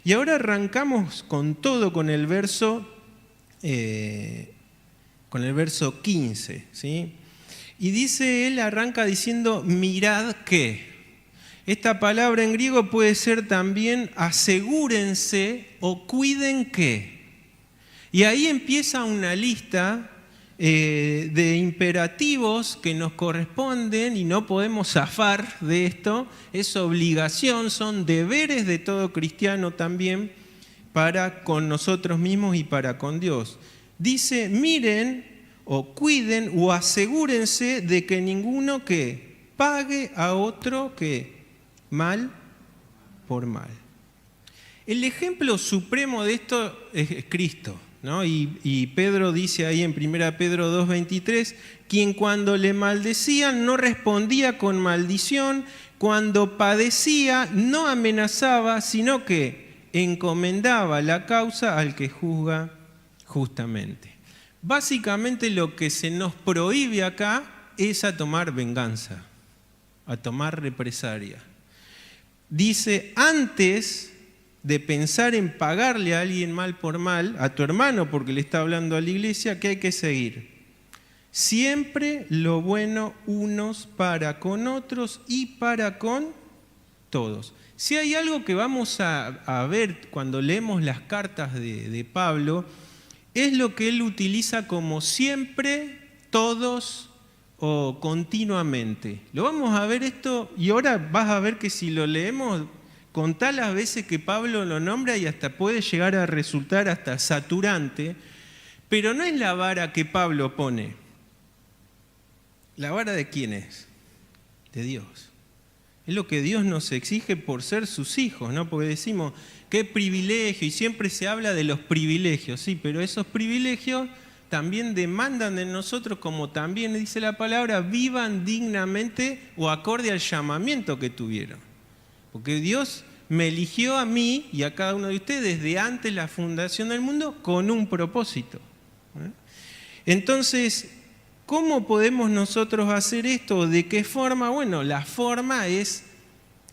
Y ahora arrancamos con todo con el verso 15, ¿sí? Y dice él, arranca diciendo, mirad que. Esta palabra en griego puede ser también asegúrense o cuiden que. Y ahí empieza una lista de imperativos que nos corresponden y no podemos zafar de esto. Es obligación, son deberes de todo cristiano también para con nosotros mismos y para con Dios. Dice, miren o cuiden o asegúrense de que ninguno que pague a otro que mal por mal. El ejemplo supremo de esto es Cristo, ¿no? Y Pedro dice ahí en 1 Pedro 2:23, quien cuando le maldecían no respondía con maldición, cuando padecía no amenazaba, sino que encomendaba la causa al que juzga justamente. Básicamente lo que se nos prohíbe acá es a tomar venganza, a tomar represalia. Dice, antes de pensar en pagarle a alguien mal por mal, a tu hermano porque le está hablando a la iglesia, ¿qué hay que seguir? Siempre lo bueno unos para con otros y para con todos. Si hay algo que vamos a ver cuando leemos las cartas de Pablo, es lo que él utiliza como siempre, todos o continuamente. Lo vamos a ver esto y ahora vas a ver que si lo leemos, contá las veces que Pablo lo nombra y hasta puede llegar a resultar hasta saturante, pero no es la vara que Pablo pone. ¿La vara de quién es? De Dios. Es lo que Dios nos exige por ser sus hijos, ¿no? Porque decimos, qué privilegio, y siempre se habla de los privilegios, sí, pero esos privilegios también demandan de nosotros, como también dice la palabra, vivan dignamente o acorde al llamamiento que tuvieron. Porque Dios me eligió a mí y a cada uno de ustedes desde antes de la fundación del mundo con un propósito. Entonces, ¿cómo podemos nosotros hacer esto? ¿De qué forma? Bueno, la forma es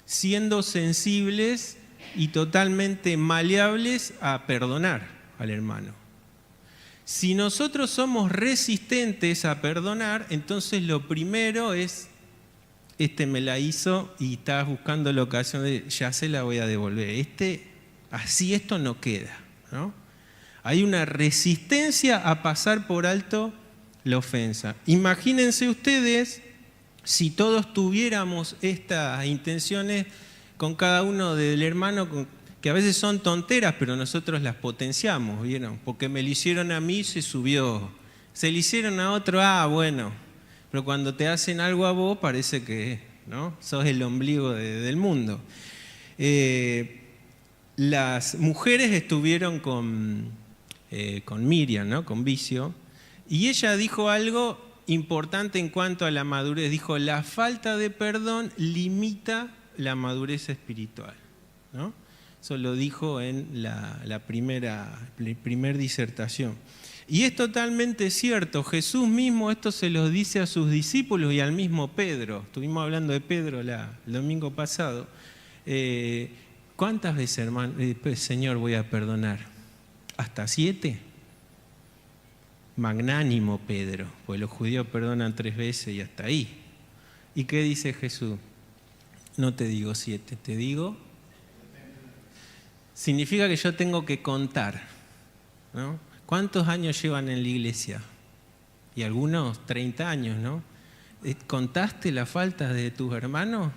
siendo sensibles y totalmente maleables a perdonar al hermano. Si nosotros somos resistentes a perdonar, entonces lo primero es, me la hizo y estás buscando la ocasión de, ya se la voy a devolver. Así esto no queda, ¿no? Hay una resistencia a pasar por alto la ofensa. Imagínense ustedes si todos tuviéramos estas intenciones con cada uno del hermano, que a veces son tonteras, pero nosotros las potenciamos, ¿vieron? Porque me lo hicieron a mí, se subió. Se le hicieron a otro, bueno. Pero cuando te hacen algo a vos, parece que, ¿no? Sos el ombligo del mundo. Las mujeres estuvieron con Miriam, ¿no? Con Vicio, y ella dijo algo importante en cuanto a la madurez. Dijo, la falta de perdón limita la madurez espiritual, ¿no? Eso lo dijo en la primera disertación. Y es totalmente cierto, Jesús mismo esto se lo dice a sus discípulos y al mismo Pedro. Estuvimos hablando de Pedro el domingo pasado. ¿Cuántas veces, hermano, Señor, voy a perdonar? ¿Hasta 7? Magnánimo Pedro, pues los judíos perdonan 3 veces y hasta ahí. ¿Y qué dice Jesús? No te digo 7, te digo... Significa que yo tengo que contar, ¿no? ¿Cuántos años llevan en la iglesia? Y algunos 30 años, ¿no? ¿Contaste las faltas de tus hermanos?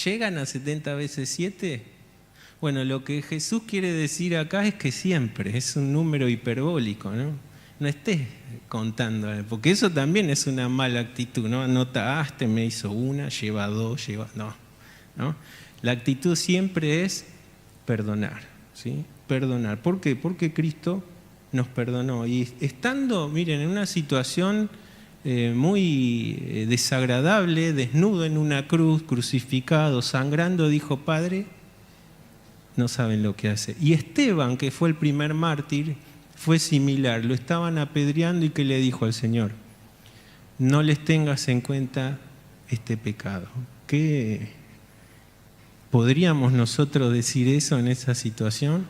¿Llegan a 70 veces 7? Bueno, lo que Jesús quiere decir acá es que siempre, es un número hiperbólico, ¿no? No estés contando, porque eso también es una mala actitud, ¿no? Anota, me hizo una, lleva 2, ¿no? La actitud siempre es perdonar, ¿sí? Perdonar. ¿Por qué? Porque Cristo nos perdonó. Y estando, miren, en una situación muy desagradable, desnudo en una cruz, crucificado, sangrando, dijo, Padre, no saben lo que hace. Y Esteban, que fue el primer mártir, fue similar. Lo estaban apedreando y ¿qué le dijo al Señor? No les tengas en cuenta este pecado. ¿Podríamos nosotros decir eso en esa situación?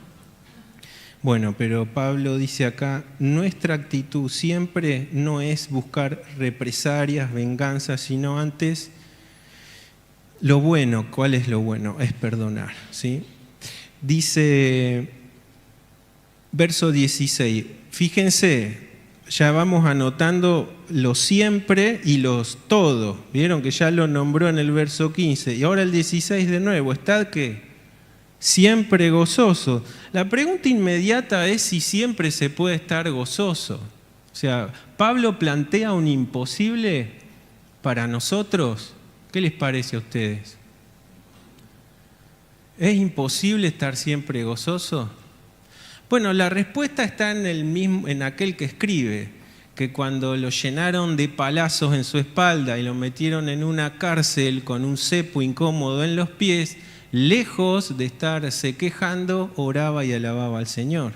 Bueno, pero Pablo dice acá, nuestra actitud siempre no es buscar represalias, venganzas, sino antes lo bueno. ¿Cuál es lo bueno? Es perdonar, ¿sí? Dice, verso 16, fíjense, ya vamos anotando los siempre y los todo. Vieron que ya lo nombró en el verso 15. Y ahora el 16 de nuevo, ¿estad qué? Siempre gozoso. La pregunta inmediata es si siempre se puede estar gozoso. O sea, Pablo plantea un imposible para nosotros. ¿Qué les parece a ustedes? ¿Es imposible estar siempre gozoso? Bueno, la respuesta está en aquel que escribe, que cuando lo llenaron de palazos en su espalda y lo metieron en una cárcel con un cepo incómodo en los pies, lejos de estarse quejando, oraba y alababa al Señor.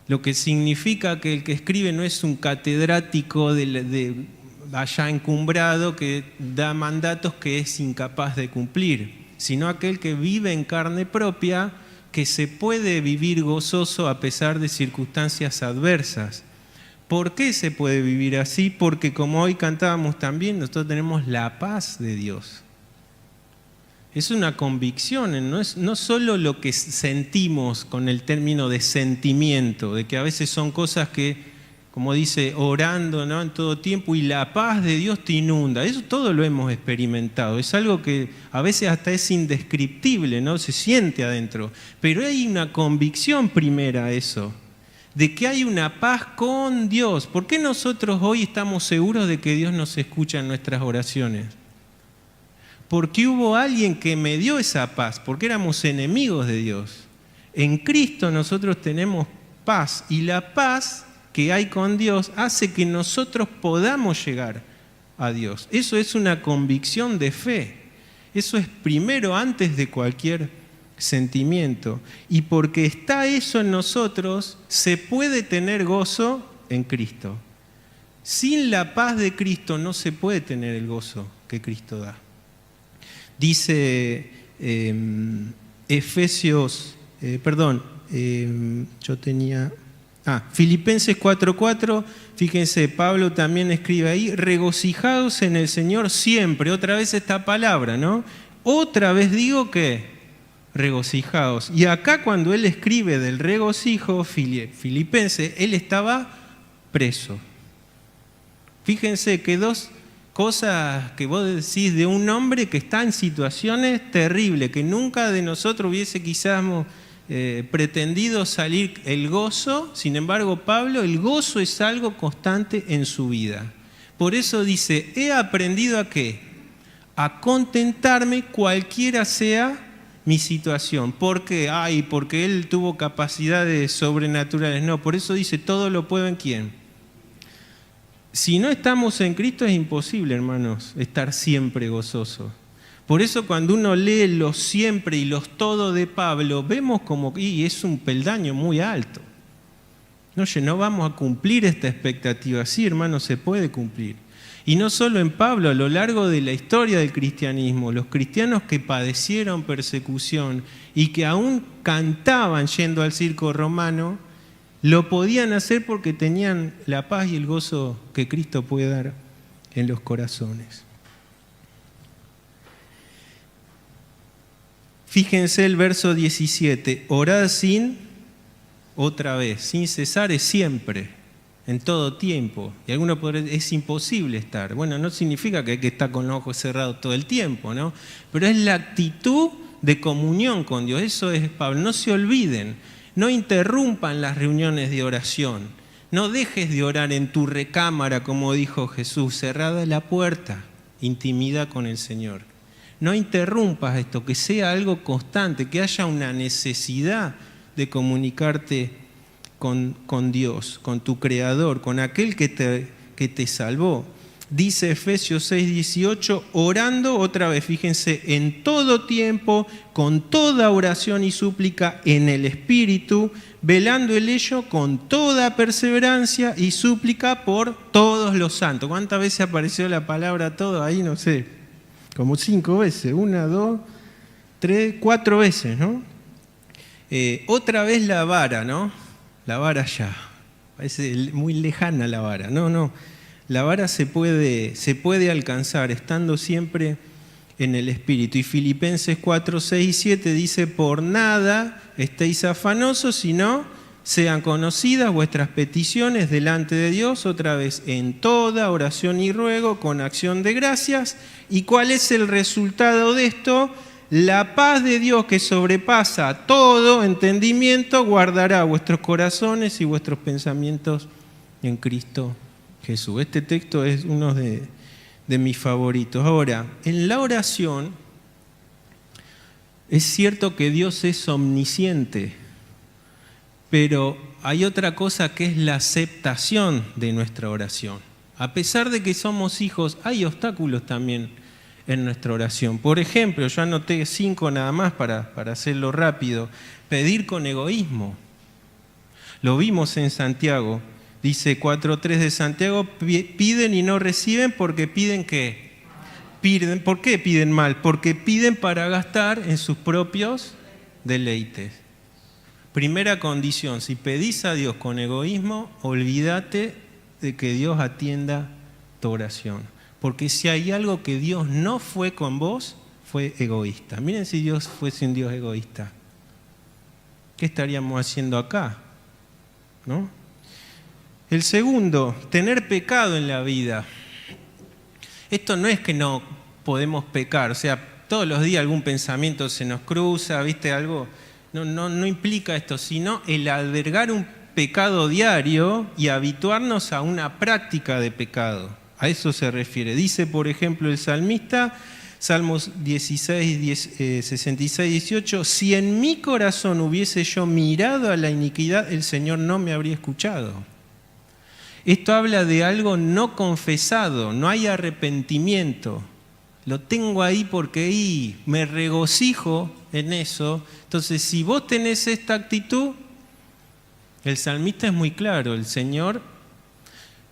Lo que significa que el que escribe no es un catedrático de allá encumbrado que da mandatos que es incapaz de cumplir, sino aquel que vive en carne propia, que se puede vivir gozoso a pesar de circunstancias adversas. ¿Por qué se puede vivir así? Porque como hoy cantábamos también, nosotros tenemos la paz de Dios. Es una convicción, no solo lo que sentimos con el término de sentimiento, de que a veces son cosas que, como dice, orando, ¿no?, en todo tiempo, y la paz de Dios te inunda. Eso todo lo hemos experimentado. Es algo que a veces hasta es indescriptible, ¿no? Se siente adentro. Pero hay una convicción primera a eso, de que hay una paz con Dios. ¿Por qué nosotros hoy estamos seguros de que Dios nos escucha en nuestras oraciones? Porque hubo alguien que me dio esa paz, porque éramos enemigos de Dios. En Cristo nosotros tenemos paz, y la paz que hay con Dios hace que nosotros podamos llegar a Dios. Eso es una convicción de fe. Eso es primero antes de cualquier sentimiento. Y porque está eso en nosotros, se puede tener gozo en Cristo. Sin la paz de Cristo no se puede tener el gozo que Cristo da. Dice Filipenses 4:4, fíjense, Pablo también escribe ahí, regocijaos en el Señor siempre. Otra vez esta palabra, ¿no? Otra vez digo que regocijaos. Y acá cuando él escribe del regocijo filipense, él estaba preso. Fíjense que dos cosas que vos decís de un hombre que está en situaciones terribles, que nunca de nosotros hubiese quizás pretendido salir el gozo. Sin embargo, Pablo, el gozo es algo constante en su vida. Por eso dice, he aprendido ¿a qué? A contentarme cualquiera sea mi situación. ¿Por qué? Porque él tuvo capacidades sobrenaturales. No, por eso dice, todo lo puedo en ¿quién? Si no estamos en Cristo es imposible, hermanos, estar siempre gozosos. Por eso cuando uno lee los siempre y los todo de Pablo, vemos como que es un peldaño muy alto. No vamos a cumplir esta expectativa. Sí, hermanos, se puede cumplir. Y no solo en Pablo, a lo largo de la historia del cristianismo, los cristianos que padecieron persecución y que aún cantaban yendo al circo romano, lo podían hacer porque tenían la paz y el gozo que Cristo puede dar en los corazones. Fíjense el verso 17, orad sin cesar es siempre, en todo tiempo. Y alguno podrá decir, es imposible estar. Bueno, no significa que hay que estar con los ojos cerrados todo el tiempo, ¿no? Pero es la actitud de comunión con Dios. Eso es Pablo. No se olviden. No interrumpan las reuniones de oración. No dejes de orar en tu recámara, como dijo Jesús, cerrada la puerta, intimidad con el Señor. No interrumpas esto, que sea algo constante, que haya una necesidad de comunicarte con Dios, con tu Creador, con aquel que te salvó. Dice Efesios 6:18, orando otra vez, fíjense, en todo tiempo, con toda oración y súplica en el Espíritu, velando el ello con toda perseverancia y súplica por todos los santos. ¿Cuántas veces apareció la palabra todo ahí? No sé, como 5 veces, 1, 2, 4 veces, ¿no? Otra vez la vara, ¿no? La vara ya. Parece muy lejana la vara. No. La vara se puede alcanzar estando siempre en el Espíritu. Y Filipenses 4, 6 y 7 dice: por nada estéis afanosos, sino sean conocidas vuestras peticiones delante de Dios, otra vez, en toda oración y ruego, con acción de gracias. ¿Y cuál es el resultado de esto? La paz de Dios, que sobrepasa todo entendimiento, guardará vuestros corazones y vuestros pensamientos en Cristo Jesús. Este texto es uno de mis favoritos. Ahora, en la oración, es cierto que Dios es omnisciente, pero hay otra cosa que es la aceptación de nuestra oración. A pesar de que somos hijos, hay obstáculos también en nuestra oración. Por ejemplo, yo anoté 5 nada más para hacerlo rápido. Pedir con egoísmo. Lo vimos en Santiago. Dice 4.3 de Santiago: piden y no reciben porque piden ¿qué? Piden. ¿Por qué piden mal? Porque piden para gastar en sus propios deleites. Primera condición: si pedís a Dios con egoísmo, olvídate de que Dios atienda tu oración. Porque si hay algo que Dios no fue con vos, fue egoísta. Miren, si Dios fuese un Dios egoísta, ¿qué estaríamos haciendo acá? ¿No? El segundo, tener pecado en la vida. Esto no es que no podemos pecar, o sea, todos los días algún pensamiento se nos cruza, ¿viste? Algo no implica esto, sino el albergar un pecado diario y habituarnos a una práctica de pecado. A eso se refiere. Dice, por ejemplo, el salmista, Salmos 16, 66, 18: si en mi corazón hubiese yo mirado a la iniquidad, el Señor no me habría escuchado. Esto habla de algo no confesado, no hay arrepentimiento. Lo tengo ahí porque me regocijo en eso. Entonces, si vos tenés esta actitud, el salmista es muy claro: el Señor,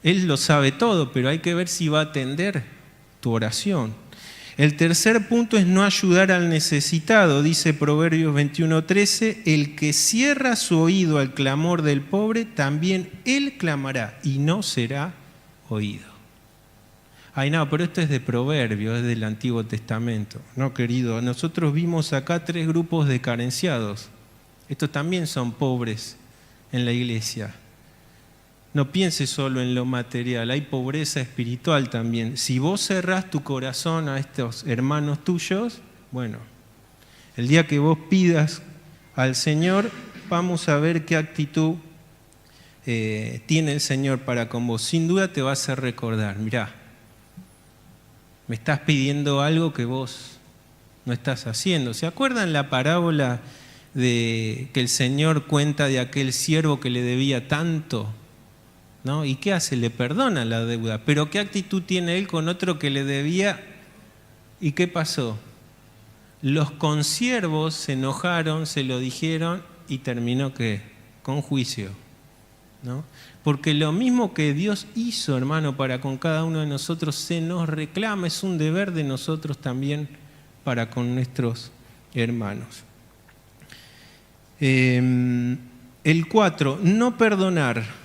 Él lo sabe todo, pero hay que ver si va a atender tu oración. El tercer punto es no ayudar al necesitado. Dice Proverbios 21:13: el que cierra su oído al clamor del pobre, también él clamará y no será oído. Ay, no, pero esto es de Proverbios, es del Antiguo Testamento. No, querido, nosotros vimos acá 3 grupos de carenciados. Estos también son pobres en la iglesia. No pienses solo en lo material, hay pobreza espiritual también. Si vos cerrás tu corazón a estos hermanos tuyos, bueno, el día que vos pidas al Señor, vamos a ver qué actitud tiene el Señor para con vos. Sin duda te va a hacer recordar: mirá, me estás pidiendo algo que vos no estás haciendo. ¿Se acuerdan la parábola que el Señor cuenta de aquel siervo que le debía tanto? ¿No? ¿Y qué hace? Le perdona la deuda. Pero ¿qué actitud tiene él con otro que le debía? ¿Y qué pasó? Los consiervos se enojaron, se lo dijeron y terminó ¿qué? Con juicio, ¿no? Porque lo mismo que Dios hizo, hermano, para con cada uno de nosotros, se nos reclama, es un deber de nosotros también para con nuestros hermanos. El 4, no perdonar.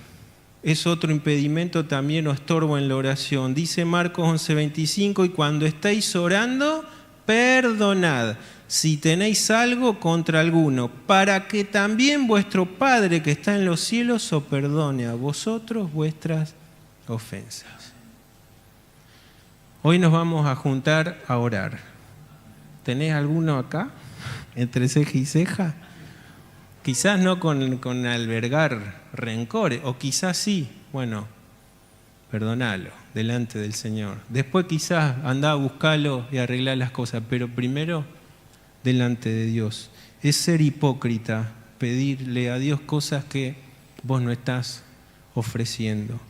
Es otro impedimento también o estorbo en la oración. Dice Marcos 11:25: y cuando estéis orando, perdonad si tenéis algo contra alguno, para que también vuestro Padre que está en los cielos os perdone a vosotros vuestras ofensas. Hoy nos vamos a juntar a orar. ¿Tenés alguno acá? Entre ceja y ceja. Quizás no con albergar rencores, o quizás sí. Bueno, perdonalo delante del Señor. Después quizás andá a buscarlo y arreglar las cosas, pero primero delante de Dios. Es ser hipócrita pedirle a Dios cosas que vos no estás ofreciendo.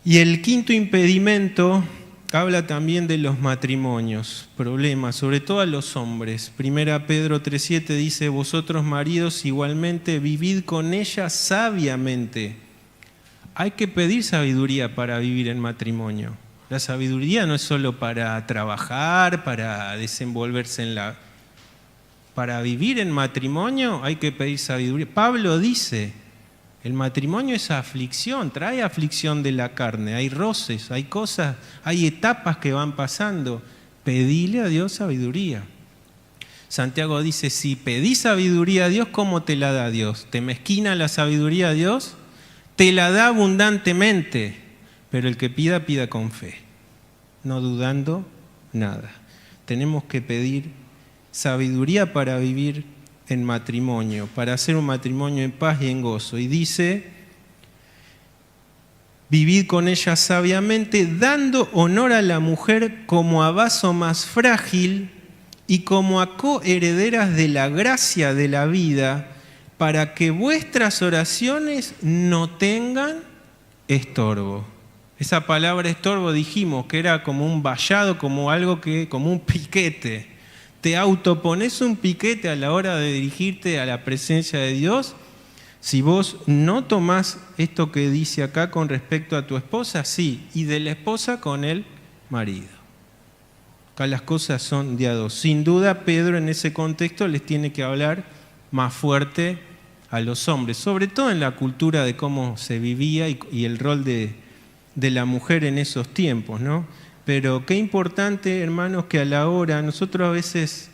Y el quinto impedimento habla también de los matrimonios, problemas, sobre todo a los hombres. 1 Pedro 3:7 dice: vosotros maridos igualmente vivid con ella sabiamente. Hay que pedir sabiduría para vivir en matrimonio. La sabiduría no es solo para trabajar, para desenvolverse para vivir en matrimonio hay que pedir sabiduría. Pablo dice, el matrimonio es aflicción, trae aflicción de la carne, hay roces, hay cosas, hay etapas que van pasando. Pedile a Dios sabiduría. Santiago dice, si pedís sabiduría a Dios, ¿cómo te la da Dios? ¿Te mezquina la sabiduría a Dios? Te la da abundantemente, pero el que pida, pida con fe, no dudando nada. Tenemos que pedir sabiduría para vivir en matrimonio, para hacer un matrimonio en paz y en gozo. Y dice, vivid con ella sabiamente, dando honor a la mujer como a vaso más frágil y como a coherederas de la gracia de la vida, para que vuestras oraciones no tengan estorbo. Esa palabra estorbo dijimos que era como un vallado, como algo que, como un piquete. Te autopones un piquete a la hora de dirigirte a la presencia de Dios. Si vos no tomás esto que dice acá con respecto a tu esposa, sí, y de la esposa con el marido. Acá las cosas son de a dos. Sin duda, Pedro en ese contexto les tiene que hablar más fuerte a los hombres, sobre todo en la cultura de cómo se vivía y el rol de la mujer en esos tiempos, ¿no? Pero qué importante, hermanos, que a la hora, nosotros a veces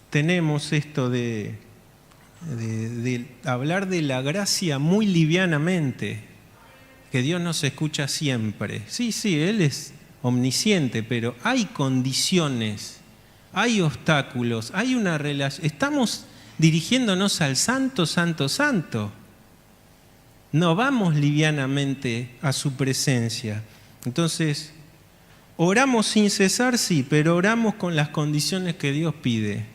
tenemos esto de hablar de la gracia muy livianamente, que Dios nos escucha siempre. Sí, Él es omnisciente, pero hay condiciones, hay obstáculos, hay una relación. Estamos dirigiéndonos al santo, santo, santo. No vamos livianamente a su presencia. Entonces, oramos sin cesar, sí, pero oramos con las condiciones que Dios pide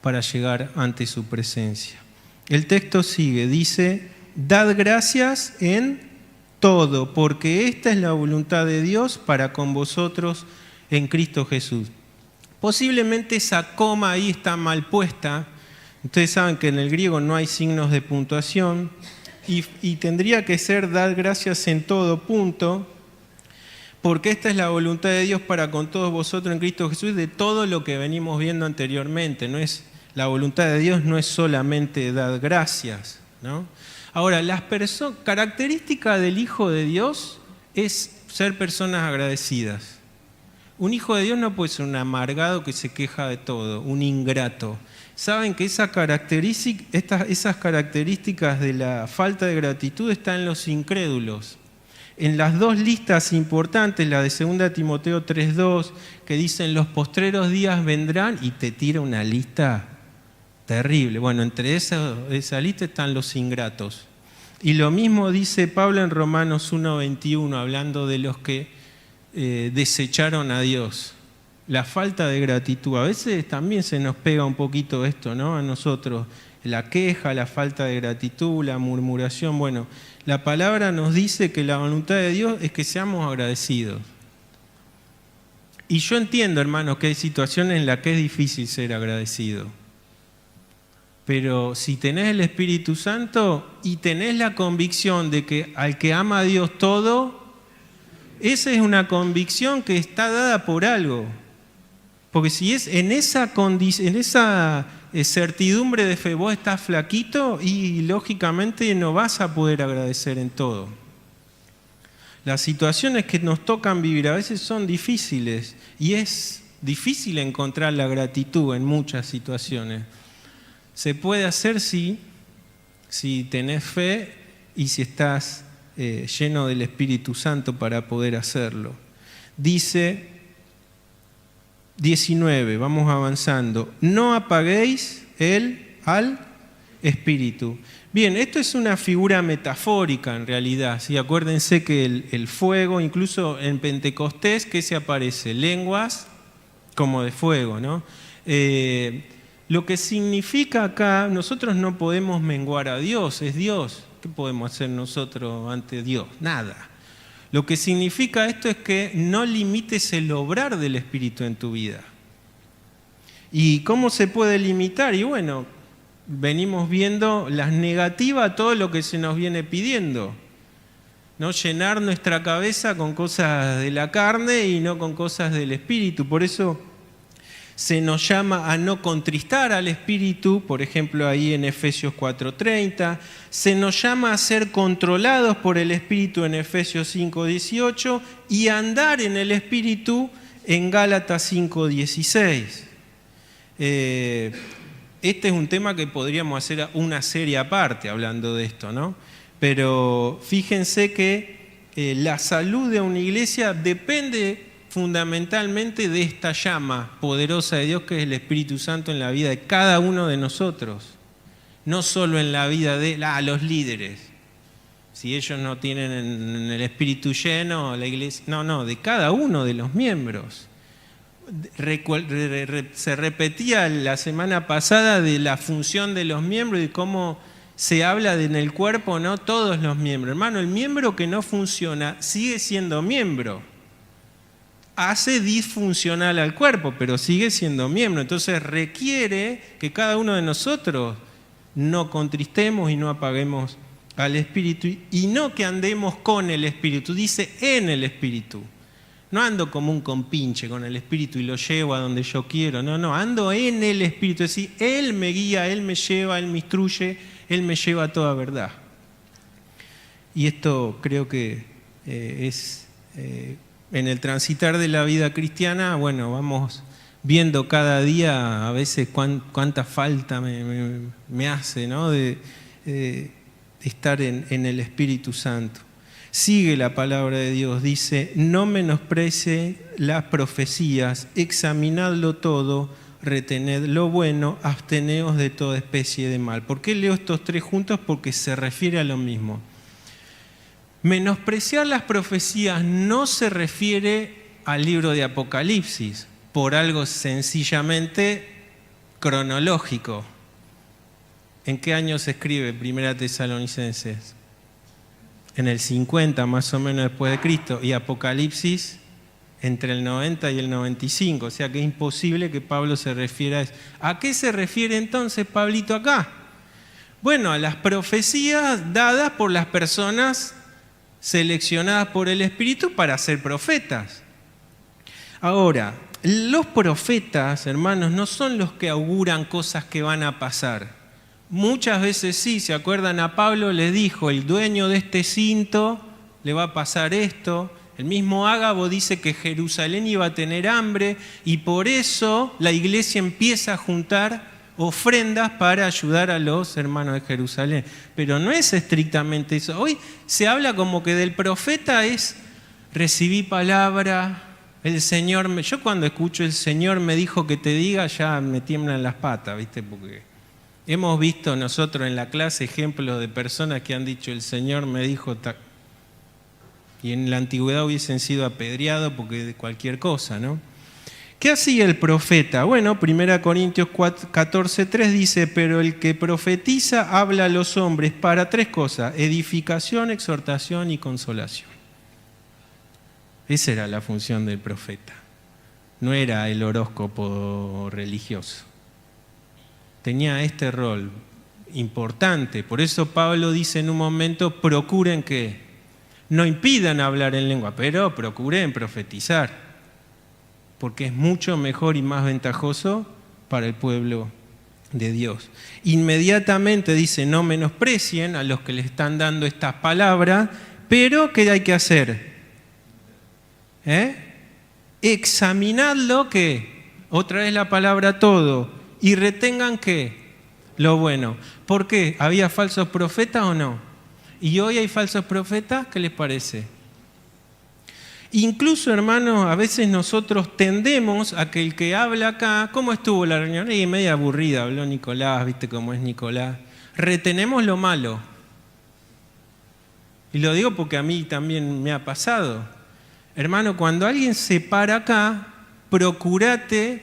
para llegar ante su presencia. El texto sigue, dice, dad gracias en todo, porque esta es la voluntad de Dios para con vosotros en Cristo Jesús. Posiblemente esa coma ahí está mal puesta. Ustedes saben que en el griego no hay signos de puntuación y tendría que ser dad gracias en todo punto, porque esta es la voluntad de Dios para con todos vosotros en Cristo Jesús, de todo lo que venimos viendo anteriormente. No es, la voluntad de Dios no es solamente dar gracias, ¿no? Ahora, característica del Hijo de Dios es ser personas agradecidas. Un hijo de Dios no puede ser un amargado que se queja de todo, un ingrato. Saben que esas características de la falta de gratitud están en los incrédulos. En las dos listas importantes, la de 2 Timoteo 3:2, que dicen los postreros días vendrán, y te tira una lista terrible. Bueno, entre esa lista están los ingratos. Y lo mismo dice Pablo en Romanos 1:21, hablando de los que desecharon a Dios. La falta de gratitud. A veces también se nos pega un poquito esto, ¿no? A nosotros. La queja, la falta de gratitud, la murmuración. Bueno, la palabra nos dice que la voluntad de Dios es que seamos agradecidos. Y yo entiendo, hermanos, que hay situaciones en las que es difícil ser agradecido. Pero si tenés el Espíritu Santo y tenés la convicción de que al que ama a Dios todo, esa es una convicción que está dada por algo. Porque si es en esa certidumbre de fe vos estás flaquito y lógicamente no vas a poder agradecer en todo. Las situaciones que nos tocan vivir a veces son difíciles y es difícil encontrar la gratitud en muchas situaciones. Se puede hacer si tenés fe y si estás lleno del Espíritu Santo para poder hacerlo. Dice 19, vamos avanzando. No apaguéis al Espíritu. Bien, esto es una figura metafórica en realidad. ¿Sí? Acuérdense que el fuego, incluso en Pentecostés, ¿qué se aparece? Lenguas como de fuego, ¿no? Lo que significa acá, nosotros no podemos menguar a Dios, es Dios. ¿Qué podemos hacer nosotros ante Dios? Nada. Lo que significa esto es que no limites el obrar del Espíritu en tu vida. ¿Y cómo se puede limitar? Y bueno, venimos viendo las negativas a todo lo que se nos viene pidiendo. No llenar nuestra cabeza con cosas de la carne y no con cosas del Espíritu. Por eso Se nos llama a no contristar al Espíritu, por ejemplo ahí en Efesios 4:30. Se nos llama a ser controlados por el Espíritu en Efesios 5:18 y a andar en el Espíritu en Gálatas 5:16. Este es un tema que podríamos hacer una serie aparte hablando de esto, ¿no? Pero fíjense que la salud de una iglesia depende fundamentalmente de esta llama poderosa de Dios que es el Espíritu Santo en la vida de cada uno de nosotros, no solo en la vida de los líderes. Si ellos no tienen el Espíritu lleno, la iglesia, no, de cada uno de los miembros. Se repetía la semana pasada de la función de los miembros y cómo se habla en el cuerpo, no todos los miembros. Hermano, el miembro que no funciona sigue siendo miembro. Hace disfuncional al cuerpo, pero sigue siendo miembro. Entonces requiere que cada uno de nosotros no contristemos y no apaguemos al Espíritu. Y no que andemos con el Espíritu, dice en el Espíritu. No ando como un compinche con el Espíritu y lo llevo a donde yo quiero. No, ando en el Espíritu. Es decir, Él me guía, Él me lleva, Él me instruye, Él me lleva a toda verdad. Y esto creo que es... en el transitar de la vida cristiana, bueno, vamos viendo cada día a veces cuánta falta me hace, ¿no? de estar en el Espíritu Santo. Sigue la palabra de Dios, dice, no menosprecie las profecías, examinadlo todo, retened lo bueno, absteneos de toda especie de mal. ¿Por qué leo estos tres juntos? Porque se refiere a lo mismo. Menospreciar las profecías no se refiere al libro de Apocalipsis, por algo sencillamente cronológico. ¿En qué año se escribe Primera Tesalonicenses? En el 50 más o menos después de Cristo, y Apocalipsis entre el 90 y el 95, o sea que es imposible que Pablo se refiera a eso. ¿A qué se refiere entonces Pablito acá? Bueno, a las profecías dadas por las personas seleccionadas por el Espíritu para ser profetas. Ahora, los profetas, hermanos, no son los que auguran cosas que van a pasar. Muchas veces sí, ¿se acuerdan? A Pablo le dijo, el dueño de este cinto le va a pasar esto. El mismo Ágabo dice que Jerusalén iba a tener hambre y por eso la iglesia empieza a juntar ofrendas para ayudar a los hermanos de Jerusalén. Pero no es estrictamente eso. Hoy se habla como que del profeta es recibí palabra, el Señor me... Yo cuando escucho el Señor me dijo que te diga, ya me tiemblan las patas, ¿viste? Porque hemos visto nosotros en la clase ejemplos de personas que han dicho el Señor me dijo y en la antigüedad hubiesen sido apedreados porque de cualquier cosa, ¿no? ¿Qué hacía el profeta? Bueno, 1 Corintios 14:3 dice, pero el que profetiza habla a los hombres para tres cosas, edificación, exhortación y consolación. Esa era la función del profeta. No era el horóscopo religioso. Tenía este rol importante. Por eso Pablo dice en un momento, procuren que no impidan hablar en lengua, pero procuren profetizar. Porque es mucho mejor y más ventajoso para el pueblo de Dios. Inmediatamente dice, no menosprecien a los que les están dando estas palabras, pero ¿qué hay que hacer? Examinadlo, ¿qué? Otra vez la palabra todo, y retengan ¿qué? Lo bueno. ¿Por qué? ¿Había falsos profetas o no? ¿Y hoy hay falsos profetas? ¿Qué les parece? Incluso, hermanos, a veces nosotros tendemos a que el que habla acá, ¿cómo estuvo la reunión? Media aburrida, habló Nicolás, ¿viste cómo es Nicolás? Retenemos lo malo. Y lo digo porque a mí también me ha pasado. Hermano, cuando alguien se para acá, proponete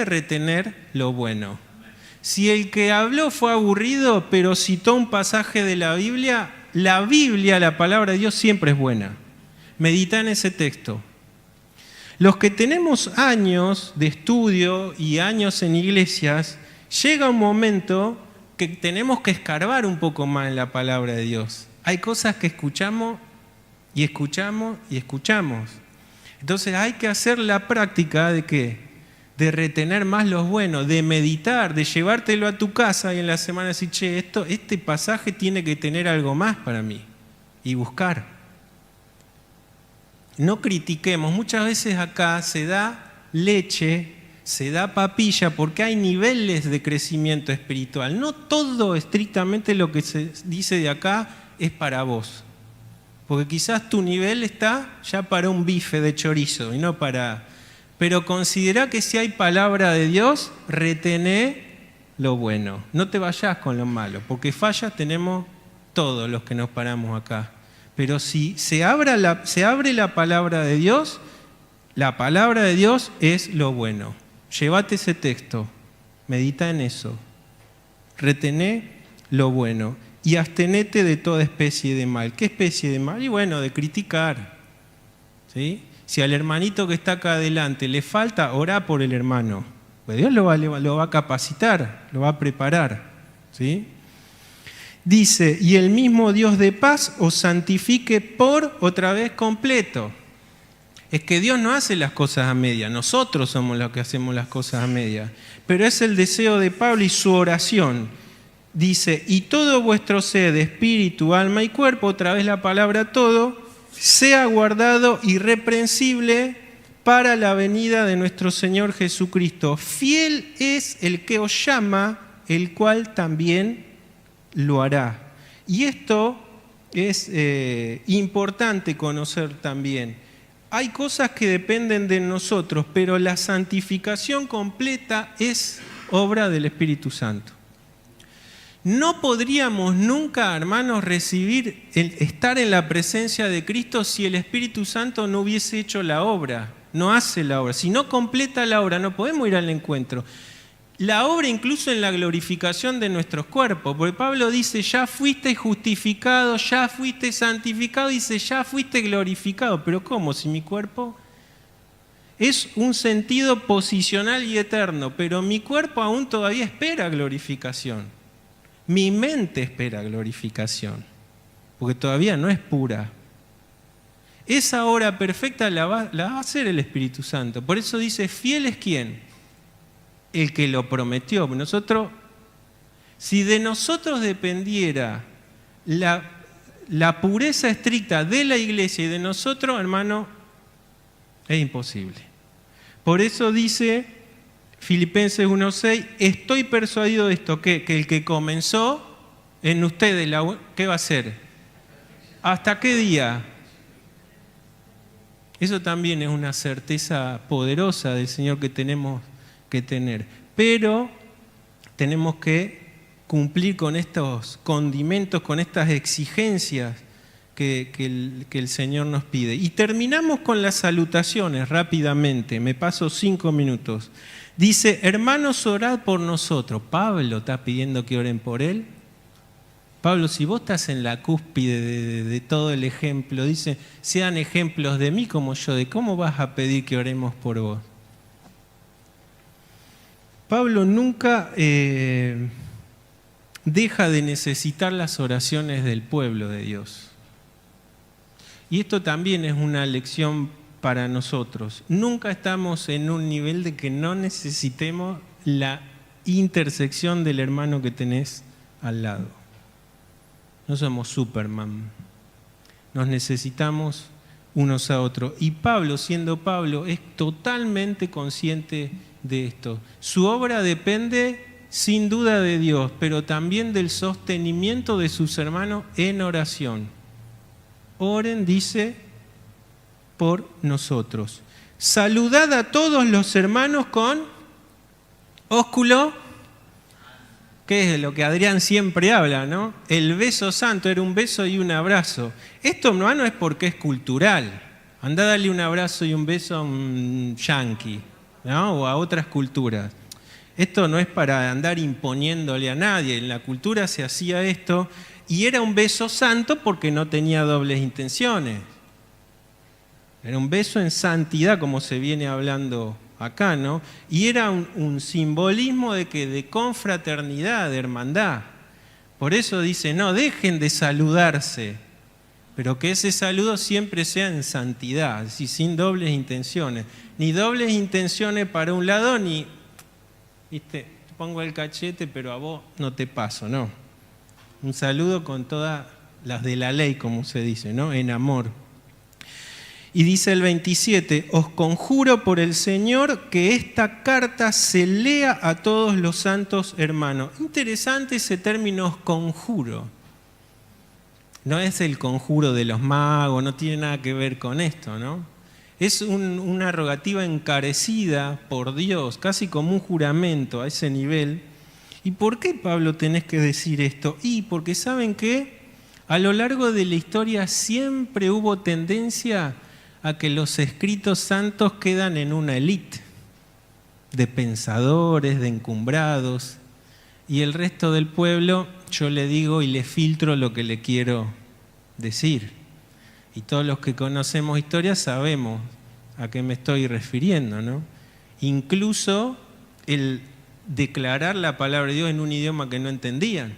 retener lo bueno. Si el que habló fue aburrido, pero citó un pasaje de la Biblia, la palabra de Dios siempre es buena. Medita en ese texto. Los que tenemos años de estudio y años en iglesias, llega un momento que tenemos que escarbar un poco más en la palabra de Dios. Hay cosas que escuchamos y escuchamos y escuchamos. Entonces hay que hacer la práctica de ¿qué? de retener más los buenos, de meditar, de llevártelo a tu casa y en la semana decir, che, este pasaje tiene que tener algo más para mí, y buscar. No critiquemos, muchas veces acá se da leche, se da papilla porque hay niveles de crecimiento espiritual. No todo estrictamente lo que se dice de acá es para vos. Porque quizás tu nivel está ya para un bife de chorizo y no para... Pero considera que si hay palabra de Dios, retené lo bueno. No te vayas con lo malo, porque fallas tenemos todos los que nos paramos acá. Pero si se abre la palabra de Dios, la palabra de Dios es lo bueno. Llévate ese texto, medita en eso, retené lo bueno y abstenete de toda especie de mal. ¿Qué especie de mal? Y bueno, de criticar, ¿sí? Si al hermanito que está acá adelante le falta, orá por el hermano, pues Dios lo va a capacitar, lo va a preparar, ¿sí? Dice, y el mismo Dios de paz os santifique por, otra vez, completo. Es que Dios no hace las cosas a media, nosotros somos los que hacemos las cosas a media. Pero es el deseo de Pablo y su oración. Dice, y todo vuestro ser de espíritu, alma y cuerpo, otra vez la palabra todo, sea guardado irreprensible para la venida de nuestro Señor Jesucristo. Fiel es el que os llama, el cual también lo hará. Y esto es importante conocer también. Hay cosas que dependen de nosotros, pero la santificación completa es obra del Espíritu Santo. No podríamos nunca, hermanos, estar en la presencia de Cristo si el Espíritu Santo no hubiese hecho la obra. No hace la obra. Si no completa la obra, no podemos ir al encuentro. La obra incluso en la glorificación de nuestros cuerpos, porque Pablo dice, ya fuiste justificado, ya fuiste santificado, dice, ya fuiste glorificado. Pero ¿cómo? Si mi cuerpo es un sentido posicional y eterno, pero mi cuerpo aún todavía espera glorificación. Mi mente espera glorificación, porque todavía no es pura. Esa obra perfecta la va a hacer el Espíritu Santo. Por eso dice, ¿fiel es quién? El que lo prometió. Nosotros, si de nosotros dependiera la pureza estricta de la iglesia y de nosotros, hermano, es imposible. Por eso dice Filipenses 1:6, estoy persuadido de esto, que el que comenzó en ustedes, ¿qué va a hacer? ¿Hasta qué día? Eso también es una certeza poderosa del Señor que tenemos que tener, pero tenemos que cumplir con estos condimentos, con estas exigencias que el Señor nos pide. Y terminamos con las salutaciones rápidamente, me paso 5 minutos. Dice, hermanos, orad por nosotros. Pablo está pidiendo que oren por él. Pablo, si vos estás en la cúspide de todo el ejemplo, dice, sean ejemplos de mí como yo, de cómo vas a pedir que oremos por vos. Pablo nunca deja de necesitar las oraciones del pueblo de Dios. Y esto también es una lección para nosotros. Nunca estamos en un nivel de que no necesitemos la intersección del hermano que tenés al lado. No somos Superman. Nos necesitamos unos a otros. Y Pablo, siendo Pablo, es totalmente consciente de esto. Su obra depende sin duda de Dios, pero también del sostenimiento de sus hermanos en oración. Oren, dice, por nosotros. Saludad a todos los hermanos con ósculo, que es lo que Adrián siempre habla, ¿no? El beso santo, era un beso y un abrazo. Esto, hermano, es porque es cultural. Andá a darle un abrazo y un beso a un yanqui, ¿no? O a otras culturas. Esto no es para andar imponiéndole a nadie. En la cultura se hacía esto y era un beso santo porque no tenía dobles intenciones. Era un beso en santidad, como se viene hablando acá, ¿no? Y era un simbolismo de confraternidad, de hermandad. Por eso dice, no dejen de saludarse. pero que ese saludo siempre sea en santidad, es decir, sin dobles intenciones. Ni dobles intenciones para un lado, ni, viste, te pongo el cachete, pero a vos no te paso, no. Un saludo con todas las de la ley, como se dice, ¿no? En amor. Y dice el 27, os conjuro por el Señor que esta carta se lea a todos los santos hermanos. Interesante ese término, os conjuro. No es el conjuro de los magos, no tiene nada que ver con esto, ¿no? Es una rogativa encarecida por Dios, casi como un juramento a ese nivel. ¿Y por qué, Pablo, tenés que decir esto? Y porque saben que a lo largo de la historia siempre hubo tendencia a que los escritos santos quedan en una élite de pensadores, de encumbrados, y el resto del pueblo yo le digo y le filtro lo que le quiero decir. Y todos los que conocemos historia sabemos a qué me estoy refiriendo, ¿no? Incluso el declarar la palabra de Dios en un idioma que no entendían.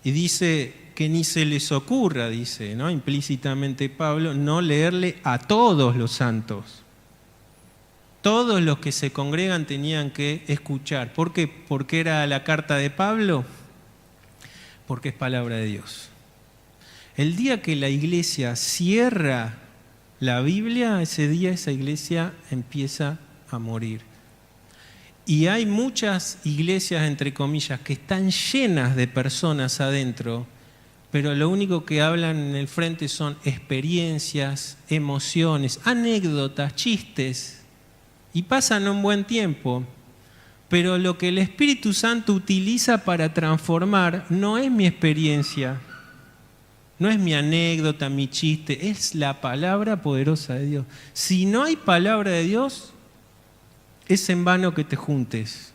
Y dice que ni se les ocurra, dice, ¿no? Implícitamente Pablo, no leerle a todos los santos. Todos los que se congregan tenían que escuchar. ¿Por qué? ¿Porque era la carta de Pablo? Porque es palabra de Dios. El día que la iglesia cierra la Biblia, ese día esa iglesia empieza a morir. Y hay muchas iglesias, entre comillas, que están llenas de personas adentro, pero lo único que hablan en el frente son experiencias, emociones, anécdotas, chistes, y pasan un buen tiempo. Pero lo que el Espíritu Santo utiliza para transformar no es mi experiencia, no es mi anécdota, mi chiste, es la palabra poderosa de Dios. Si no hay palabra de Dios, es en vano que te juntes.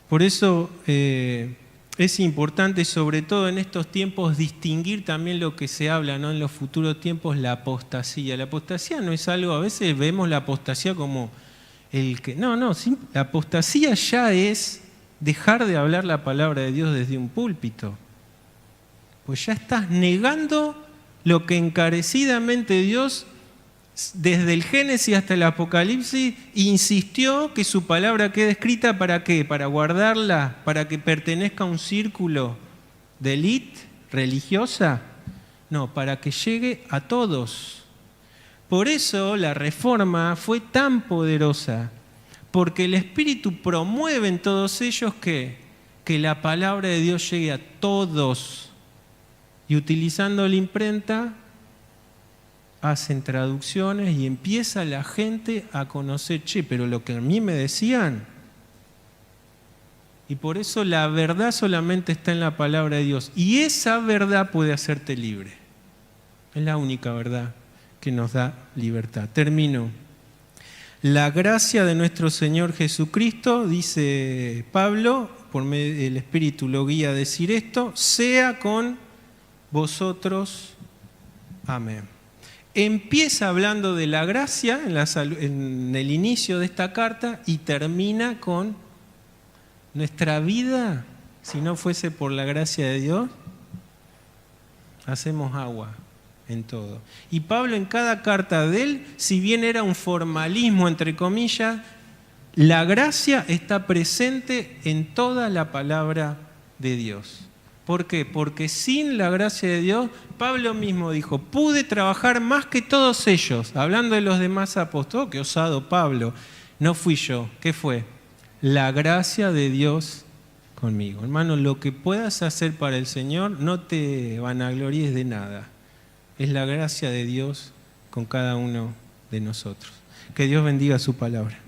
Por eso es importante, sobre todo en estos tiempos, distinguir también lo que se habla, ¿no? En los futuros tiempos, la apostasía. La apostasía no es algo, a veces vemos la apostasía como el que... No, sí, la apostasía ya es dejar de hablar la palabra de Dios desde un púlpito. Pues ya estás negando lo que encarecidamente Dios, desde el Génesis hasta el Apocalipsis, insistió que su palabra quede escrita. ¿Para qué? ¿Para guardarla? ¿Para que pertenezca a un círculo de élite religiosa? No, para que llegue a todos. Por eso la Reforma fue tan poderosa, porque el Espíritu promueve en todos ellos que la palabra de Dios llegue a todos. Y utilizando la imprenta, hacen traducciones y empieza la gente a conocer, pero lo que a mí me decían. Y por eso la verdad solamente está en la palabra de Dios. Y esa verdad puede hacerte libre. Es la única verdad que nos da libertad. Termino. La gracia de nuestro Señor Jesucristo, dice Pablo, por medio del Espíritu lo guía a decir esto, sea con vosotros. Amén. Empieza hablando de la gracia en el inicio de esta carta y termina con nuestra vida. Si no fuese por la gracia de Dios, hacemos agua en todo. Y Pablo en cada carta de él, si bien era un formalismo entre comillas, la gracia está presente en toda la palabra de Dios. ¿Por qué? Porque sin la gracia de Dios, Pablo mismo dijo, pude trabajar más que todos ellos. Hablando de los demás apóstoles, qué osado Pablo, no fui yo. ¿Qué fue? La gracia de Dios conmigo. Hermano, lo que puedas hacer para el Señor, no te vanaglories de nada. Es la gracia de Dios con cada uno de nosotros. Que Dios bendiga su palabra.